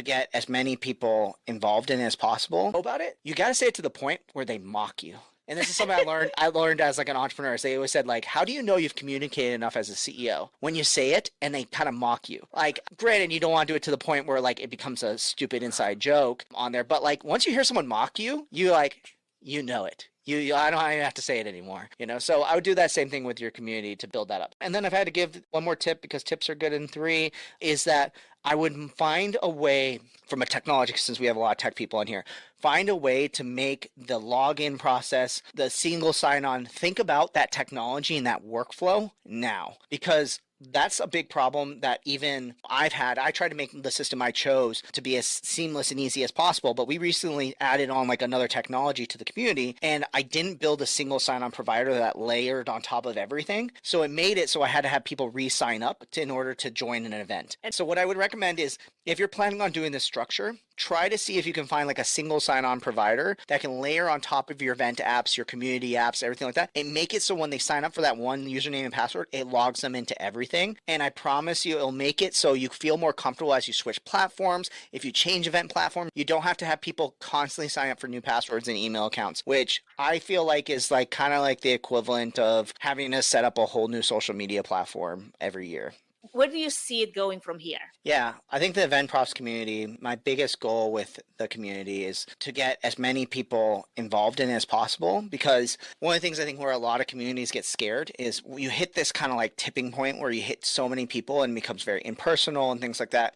to get as many people involved in it as possible about it, you got to say it to the point where they mock you. And this is something I learned as like an entrepreneur. They always said, like, how do you know you've communicated enough as a CEO? When you say it and they kind of mock you. Like, granted, you don't want to do it to the point where like it becomes a stupid inside joke on there, but like once you hear someone mock you, you like, you know it. I don't even have to say it anymore, So I would do that same thing with your community to build that up. And then I've had to give one more tip, because tips are good in 3, is that I would find a way from a technology, since we have a lot of tech people in here, find a way to make the login process, the single sign-on, think about that technology and that workflow now, because that's a big problem that even I've had. I tried to make the system I chose to be as seamless and easy as possible, but we recently added on like another technology to the community, and I didn't build a single sign-on provider that layered on top of everything. So it made it so I had to have people re-sign up in order to join an event. And so what I would recommend is, if you're planning on doing this structure, try to see if you can find like a single sign-on provider that can layer on top of your event apps, your community apps, everything like that, and make it so when they sign up for that one username and password, it logs them into everything. And I promise you, it'll make it so you feel more comfortable as you switch platforms. If you change event platform, you don't have to have people constantly sign up for new passwords and email accounts, which I feel like is like kind of like the equivalent of having to set up a whole new social media platform every year. Where do you see it going from here? Yeah, I think the event props community, my biggest goal with the community is to get as many people involved in it as possible, because one of the things I think where a lot of communities get scared is you hit this kind of like tipping point where you hit so many people and it becomes very impersonal and things like that.